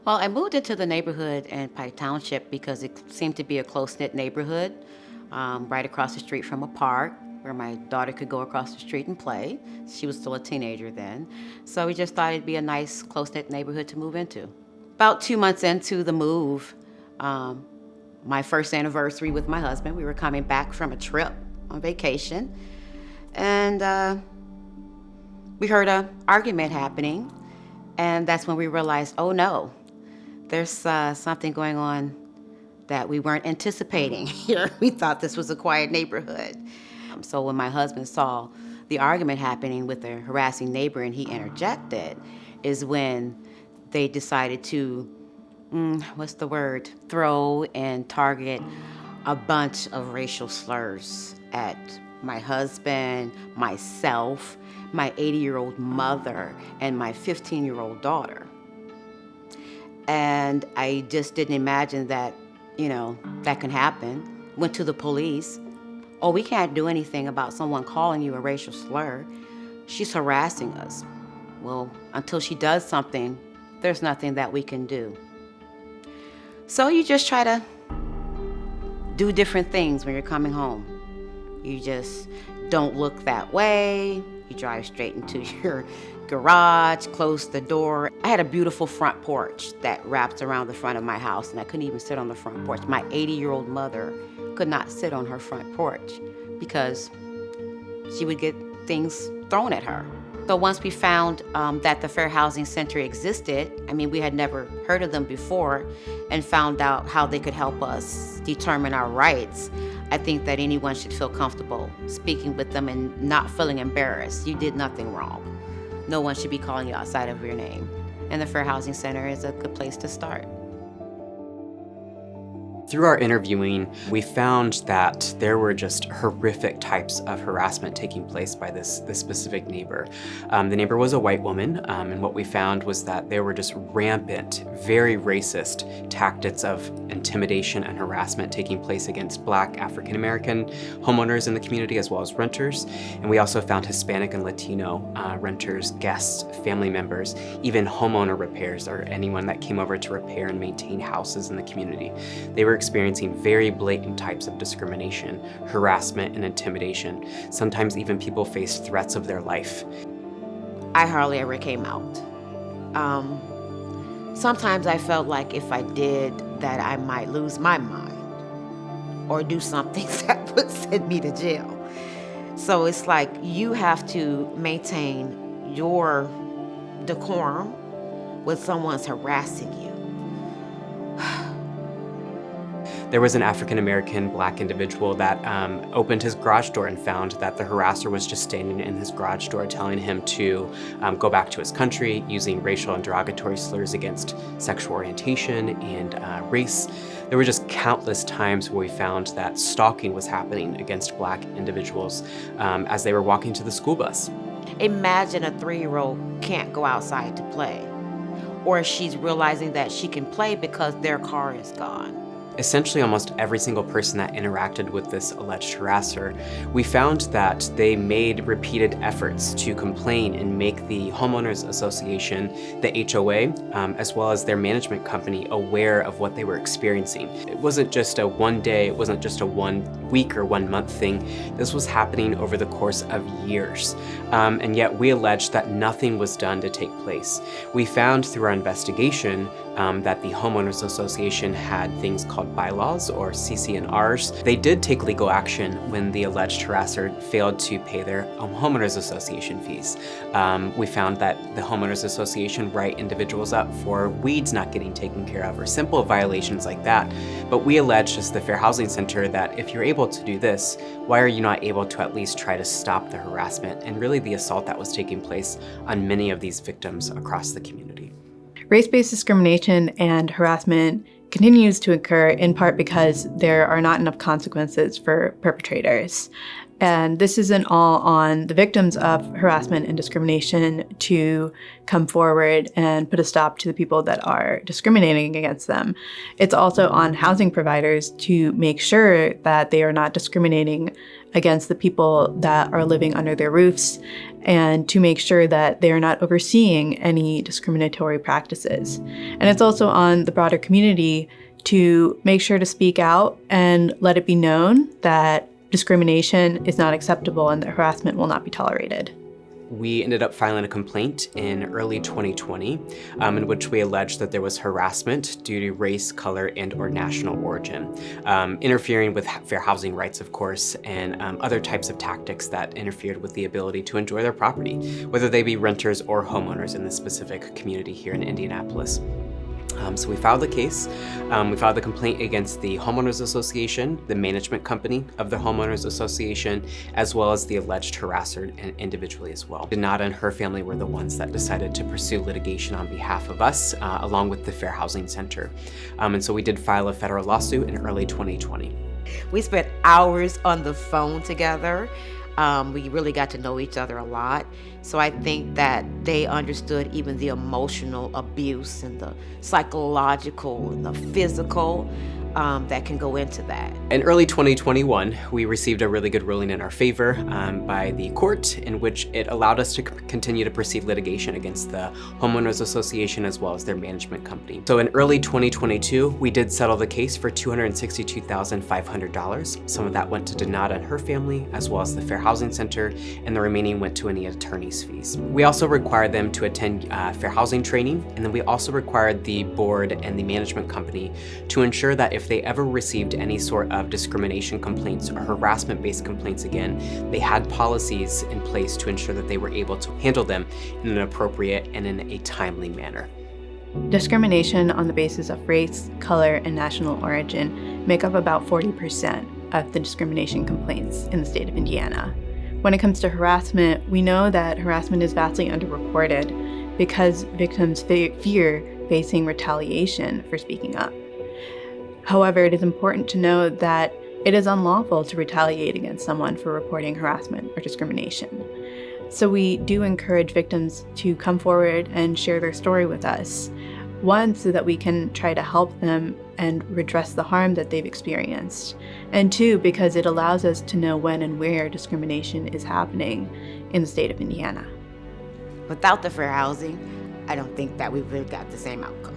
Well, I moved into the neighborhood in Pike Township because it seemed to be a close-knit neighborhood, right across the street from a park where my daughter could go across the street and play. She was still a teenager then. So we just thought it'd be a nice, close-knit neighborhood to move into. About 2 months into the move, um, my first anniversary with my husband, we were coming back from a trip on vacation, and we heard an argument happening, and that's when we realized, oh no, there's something going on that we weren't anticipating here. We thought this was a quiet neighborhood. So when my husband saw the argument happening with a harassing neighbor and he interjected, is when they decided to, throw and target a bunch of racial slurs at my husband, myself, my 80-year-old mother, and my 15-year-old daughter. And I just didn't imagine that, that can happen. Went to the police. Oh, we can't do anything about someone calling you a racial slur. She's harassing us. Well, until she does something, there's nothing that we can do. So you just try to do different things when you're coming home. You just don't look that way. You drive straight into your garage, close the door. I had a beautiful front porch that wraps around the front of my house, and I couldn't even sit on the front porch. My 80-year-old mother could not sit on her front porch because she would get things thrown at her. So once we found that the Fair Housing Center existed, we had never heard of them before, and found out how they could help us determine our rights, I think that anyone should feel comfortable speaking with them and not feeling embarrassed. You did nothing wrong. No one should be calling you outside of your name. And the Fair Housing Center is a good place to start. Through our interviewing, we found that there were just horrific types of harassment taking place by this specific neighbor. The neighbor was a white woman, and what we found was that there were just rampant, very racist tactics of intimidation and harassment taking place against Black, African American homeowners in the community, as well as renters. And we also found Hispanic and Latino renters, guests, family members, even homeowner repairs, or anyone that came over to repair and maintain houses in the community. They were experiencing very blatant types of discrimination, harassment, and intimidation. Sometimes even people faced threats of their life. I hardly ever came out. Sometimes I felt like if I did that, I might lose my mind or do something that would send me to jail. So it's like you have to maintain your decorum when someone's harassing you. There was an African American Black individual that opened his garage door and found that the harasser was just standing in his garage door telling him to go back to his country, using racial and derogatory slurs against sexual orientation and race. There were just countless times where we found that stalking was happening against Black individuals as they were walking to the school bus. Imagine a 3-year-old can't go outside to play, or she's realizing that she can play because their car is gone. Essentially, almost every single person that interacted with this alleged harasser, we found that they made repeated efforts to complain and make the homeowners association, the HOA, as well as their management company aware of what they were experiencing. It wasn't just a one day, it wasn't just a 1 week or 1 month thing. This was happening over the course of years. And yet we alleged that nothing was done to take place. We found through our investigation that the homeowners association had things called bylaws, or CC&Rs. They did take legal action when the alleged harasser failed to pay their homeowners association fees. We found that the homeowners association write individuals up for weeds not getting taken care of, or simple violations like that. But we alleged as the Fair Housing Center that if you're able to do this, why are you not able to at least try to stop the harassment and really the assault that was taking place on many of these victims across the community? Race-based discrimination and harassment continues to occur in part because there are not enough consequences for perpetrators. And this isn't all on the victims of harassment and discrimination to come forward and put a stop to the people that are discriminating against them. It's also on housing providers to make sure that they are not discriminating against the people that are living under their roofs, and to make sure that they are not overseeing any discriminatory practices. And it's also on the broader community to make sure to speak out and let it be known that discrimination is not acceptable and that harassment will not be tolerated. We ended up filing a complaint in early 2020 in which we alleged that there was harassment due to race, color, and/or national origin, interfering with fair housing rights, of course, and other types of tactics that interfered with the ability to enjoy their property, whether they be renters or homeowners in this specific community here in Indianapolis. So we filed the case. We filed the complaint against the Homeowners Association, the management company of the Homeowners Association, as well as the alleged harasser individually as well. Donata and her family were the ones that decided to pursue litigation on behalf of us, along with the Fair Housing Center. And so we did file a federal lawsuit in early 2020. We spent hours on the phone together. We really got to know each other a lot. So I think that they understood even the emotional abuse and the psychological and the physical that can go into that. In early 2021, we received a really good ruling in our favor by the court, in which it allowed us to continue to proceed litigation against the Homeowners Association as well as their management company. So in early 2022, we did settle the case for $262,500. Some of that went to Donata and her family, as well as the Fair Housing Center, and the remaining went to any attorney's fees. We also required them to attend fair housing training, and then we also required the board and the management company to ensure that if they ever received any sort of discrimination complaints or harassment-based complaints again, they had policies in place to ensure that they were able to handle them in an appropriate and in a timely manner. Discrimination on the basis of race, color, and national origin make up about 40% of the discrimination complaints in the state of Indiana. When it comes to harassment, we know that harassment is vastly underreported because victims fear facing retaliation for speaking up. However, it is important to note that it is unlawful to retaliate against someone for reporting harassment or discrimination. So we do encourage victims to come forward and share their story with us. One, so that we can try to help them and redress the harm that they've experienced. And two, because it allows us to know when and where discrimination is happening in the state of Indiana. Without the fair housing, I don't think that we would have got the same outcome.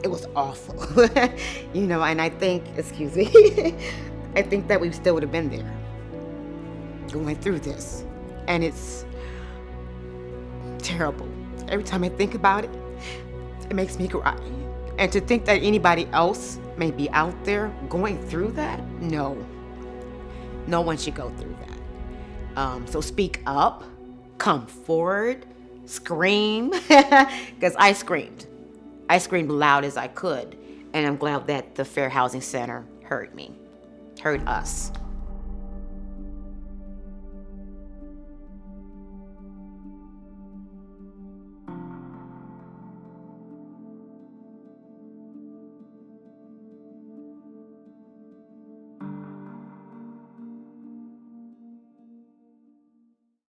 It was awful, and I think, I think that we still would have been there going through this. And it's terrible. Every time I think about it, it makes me cry. And to think that anybody else may be out there going through that, no one should go through that. So speak up, come forward, scream, because I screamed loud as I could, and I'm glad that the Fair Housing Center heard us.